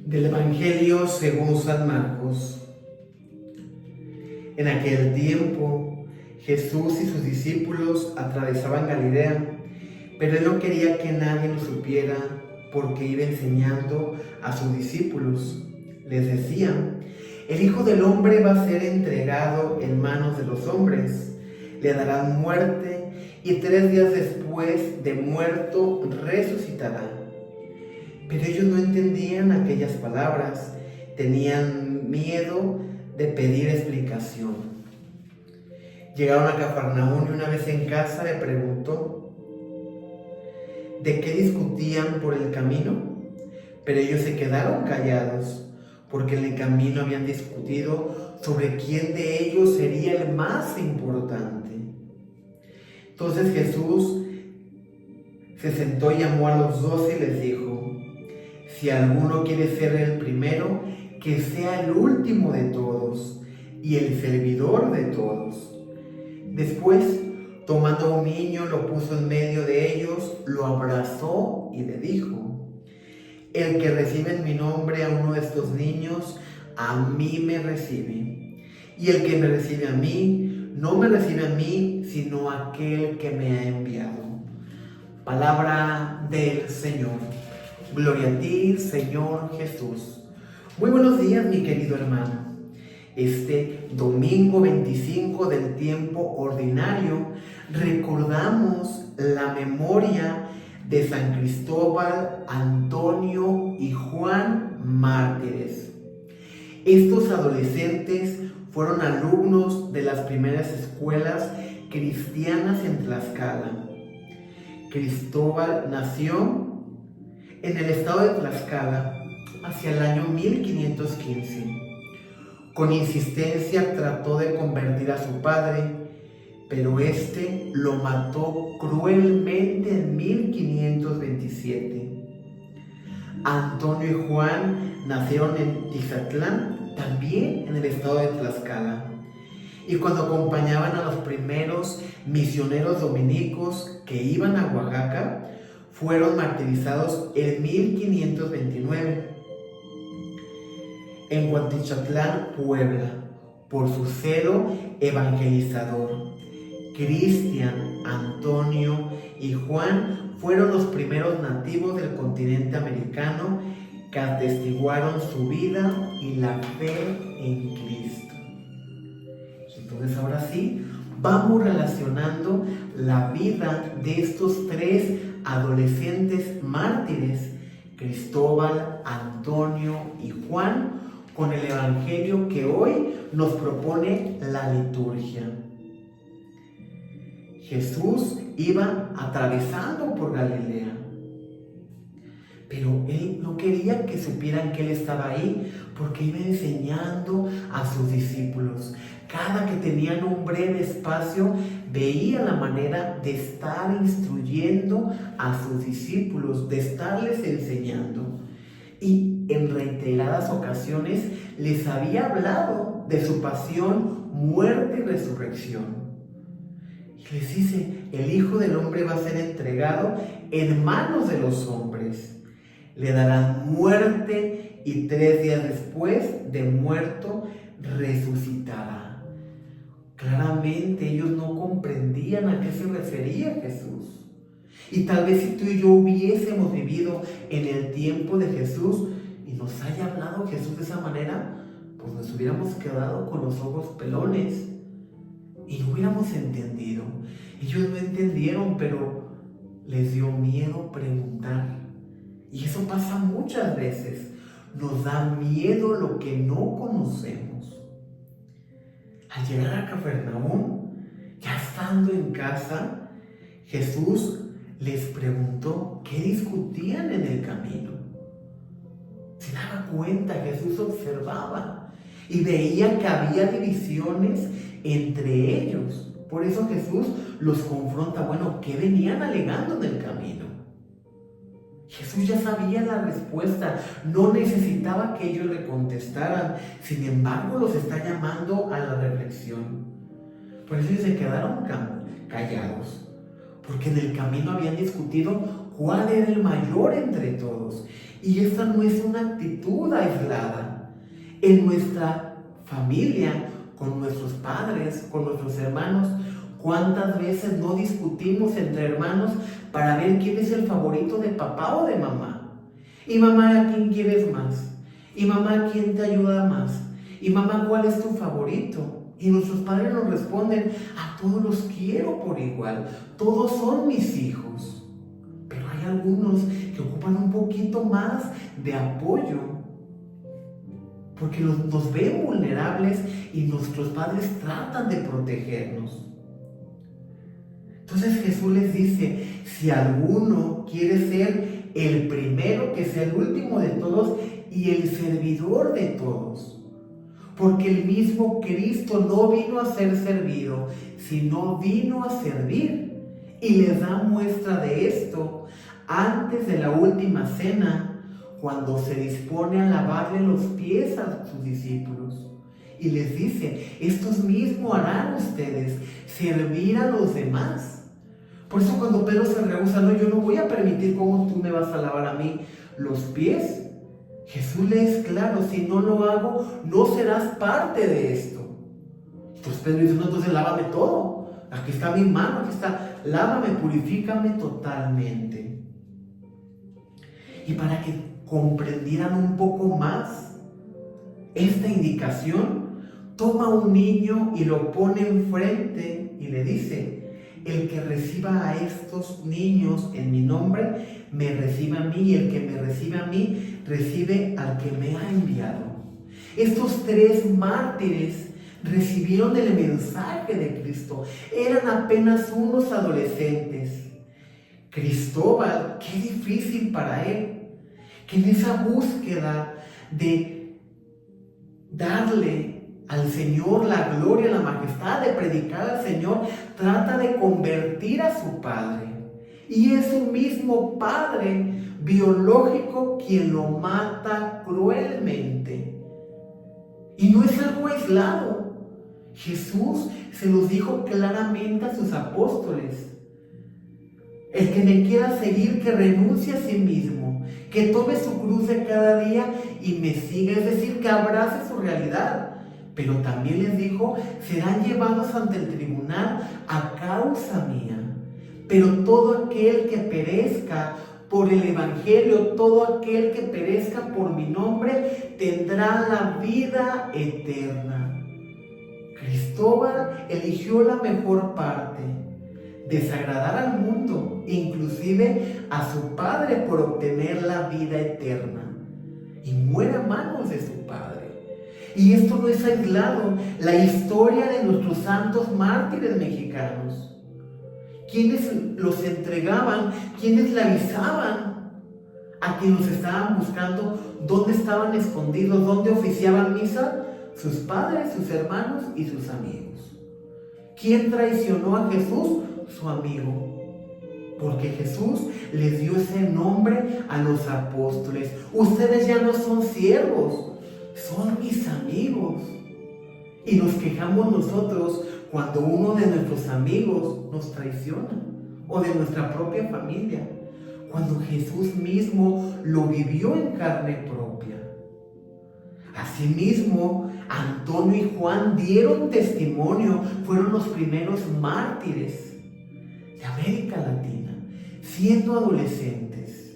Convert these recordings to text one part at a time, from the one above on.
Del Evangelio según San Marcos. En aquel tiempo, Jesús y sus discípulos atravesaban Galilea, pero él no quería que nadie lo supiera porque iba enseñando a sus discípulos. Les decía: el Hijo del Hombre va a ser entregado en manos de los hombres, le darán muerte y 3 días después de muerto resucitará. Pero ellos no entendían aquellas palabras, tenían miedo de pedir explicación. Llegaron a Cafarnaúm y una vez en casa le preguntó de qué discutían por el camino, pero ellos se quedaron callados, porque en el camino habían discutido sobre quién de ellos sería el más importante. Entonces Jesús se sentó y llamó a los 12 y les dijo: si alguno quiere ser el primero, que sea el último de todos y el servidor de todos. Después, tomando a un niño, lo puso en medio de ellos, lo abrazó y le dijo: el que recibe en mi nombre a uno de estos niños, a mí me recibe. Y el que me recibe a mí, no me recibe a mí, sino a aquel que me ha enviado. Palabra del Señor. Gloria a ti, Señor Jesús. Muy buenos días, mi querido hermano. Este domingo 25 del tiempo ordinario recordamos la memoria de San Cristóbal, Antonio y Juan, mártires. Estos adolescentes fueron alumnos de las primeras escuelas cristianas en Tlaxcala. Cristóbal nació en el estado de Tlaxcala hacia el año 1515. Con insistencia trató de convertir a su padre, pero este lo mató cruelmente en 1527. Antonio y Juan nacieron en Tizatlán, también en el estado de Tlaxcala. Y cuando acompañaban a los primeros misioneros dominicos que iban a Oaxaca, fueron martirizados en 1529 en Huantichatlán, Puebla, por su celo evangelizador. Cristian, Antonio y Juan fueron los primeros nativos del continente americano que atestiguaron su vida y la fe en Cristo. Entonces ahora sí, vamos relacionando la vida de estos 3 adolescentes mártires, Cristóbal, Antonio y Juan, con el evangelio que hoy nos propone la liturgia. Jesús iba atravesando por Galilea, pero él no quería que supieran que él estaba ahí, porque iba enseñando a sus discípulos. Cada que tenían un breve espacio, veía la manera de estar instruyendo a sus discípulos, de estarles enseñando. Y en reiteradas ocasiones les había hablado de su pasión, muerte y resurrección. Y les dice: el Hijo del Hombre va a ser entregado en manos de los hombres. Le darán muerte y 3 días después de muerto resucitará. Claramente ellos no comprendían a qué se refería Jesús. Y tal vez si tú y yo hubiésemos vivido en el tiempo de Jesús y nos haya hablado Jesús de esa manera, pues nos hubiéramos quedado con los ojos pelones y no hubiéramos entendido. Ellos no entendieron, pero les dio miedo preguntar. Y eso pasa muchas veces. Nos da miedo lo que no conocemos. Al llegar a Cafarnaúm, ya estando en casa, Jesús les preguntó qué discutían en el camino. Se daba cuenta, Jesús observaba y veía que había divisiones entre ellos. Por eso Jesús los confronta. Bueno, ¿qué venían alegando en el camino? Jesús ya sabía la respuesta, no necesitaba que ellos le contestaran. Sin embargo, los está llamando a la reflexión. Por eso ellos se quedaron callados, porque en el camino habían discutido cuál era el mayor entre todos. Y esta no es una actitud aislada. En nuestra familia, con nuestros padres, con nuestros hermanos, ¿cuántas veces no discutimos entre hermanos para ver quién es el favorito de papá o de mamá? Y mamá, ¿a quién quieres más? Y mamá, ¿a quién te ayuda más? Y mamá, ¿cuál es tu favorito? Y nuestros padres nos responden: a todos los quiero por igual, todos son mis hijos. Pero hay algunos que ocupan un poquito más de apoyo, porque nos ven vulnerables y nuestros padres tratan de protegernos. Entonces Jesús les dice: si alguno quiere ser el primero, que sea el último de todos y el servidor de todos. Porque el mismo Cristo no vino a ser servido, sino vino a servir. Y les da muestra de esto antes de la última cena, cuando se dispone a lavarle los pies a sus discípulos. Y les dice: estos mismos harán ustedes, servir a los demás. Por eso cuando Pedro se rehúsa: no, yo no voy a permitir cómo tú me vas a lavar a mí los pies, Jesús le es claro: si no lo hago, no serás parte de esto. Entonces Pedro dice: no, entonces lávame todo. Aquí está mi mano, aquí está, lávame, purifícame totalmente. Y para que comprendieran un poco más esta indicación, toma un niño y lo pone enfrente y le dice: el que reciba a estos niños en mi nombre, me recibe a mí, y el que me recibe a mí, recibe al que me ha enviado. Estos 3 mártires recibieron el mensaje de Cristo. Eran apenas unos adolescentes. Cristóbal, qué difícil para él, que en esa búsqueda de darle al Señor la gloria, la majestad, de predicar al Señor, trata de convertir a su padre. Y es su mismo padre biológico quien lo mata cruelmente. Y no es algo aislado. Jesús se los dijo claramente a sus apóstoles: el que me quiera seguir, que renuncie a sí mismo, que tome su cruz de cada día y me siga. Es decir, que abrace su realidad. Pero también les dijo: serán llevados ante el tribunal a causa mía. Pero todo aquel que perezca por el Evangelio, todo aquel que perezca por mi nombre, tendrá la vida eterna. Cristóbal eligió la mejor parte: desagradar al mundo, inclusive a su padre, por obtener la vida eterna. Y muere a manos de su padre. Y esto no es aislado. La historia de nuestros santos mártires mexicanos, quienes los entregaban, quienes le avisaban a quienes los estaban buscando dónde estaban escondidos, dónde oficiaban misa: sus padres, sus hermanos y sus amigos. ¿Quién traicionó a Jesús? Su amigo. Porque Jesús les dio ese nombre a los apóstoles: ustedes ya no son siervos, son mis amigos. Y nos quejamos nosotros cuando uno de nuestros amigos nos traiciona, o de nuestra propia familia, cuando Jesús mismo lo vivió en carne propia. Asimismo, Antonio y Juan dieron testimonio, fueron los primeros mártires de América Latina, siendo adolescentes.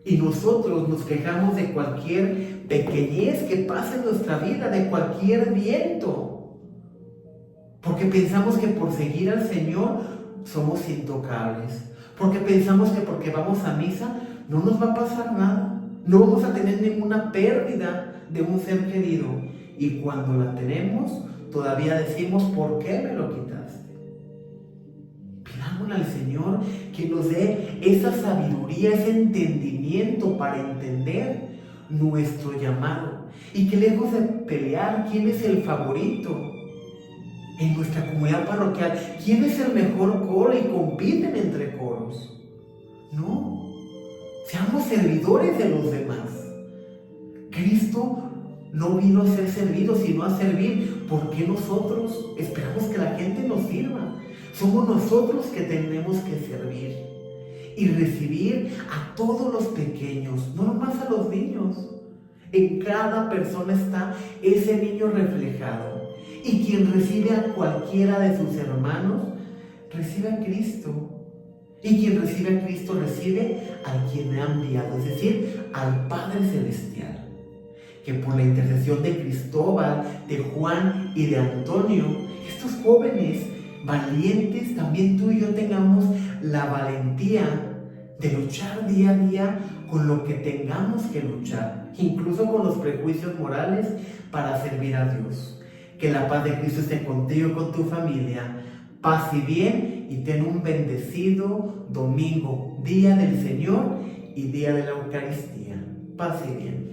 Y nosotros nos quejamos de cualquier pequeñez que pase en nuestra vida, de cualquier viento, porque pensamos que por seguir al Señor somos intocables, porque pensamos que porque vamos a misa no nos va a pasar nada, no vamos a tener ninguna pérdida de un ser querido, y cuando la tenemos todavía decimos: ¿por qué me lo quitaste? Pidámosle al Señor que nos dé esa sabiduría, ese entendimiento para entender nuestro llamado, y que lejos de pelear quién es el favorito en nuestra comunidad parroquial, quién es el mejor coro, y compiten entre coros. No, seamos servidores de los demás. Cristo no vino a ser servido, sino a servir. ¿Por qué nosotros esperamos que la gente nos sirva? Somos nosotros que tenemos que servir. y recibir a todos los pequeños, no nomás a los niños. En cada persona está ese niño reflejado. Y quien recibe a cualquiera de sus hermanos, recibe a Cristo. Y quien recibe a Cristo, recibe a quien ha enviado, es decir, al Padre Celestial. Que por la intercesión de Cristóbal, de Juan y de Antonio, estos jóvenes valientes, también tú y yo tengamos la valentía de luchar día a día con lo que tengamos que luchar, incluso con los prejuicios morales, para servir a Dios. Que la paz de Cristo esté contigo y con tu familia. Paz y bien, y ten un bendecido domingo, día del Señor y día de la Eucaristía. Paz y bien.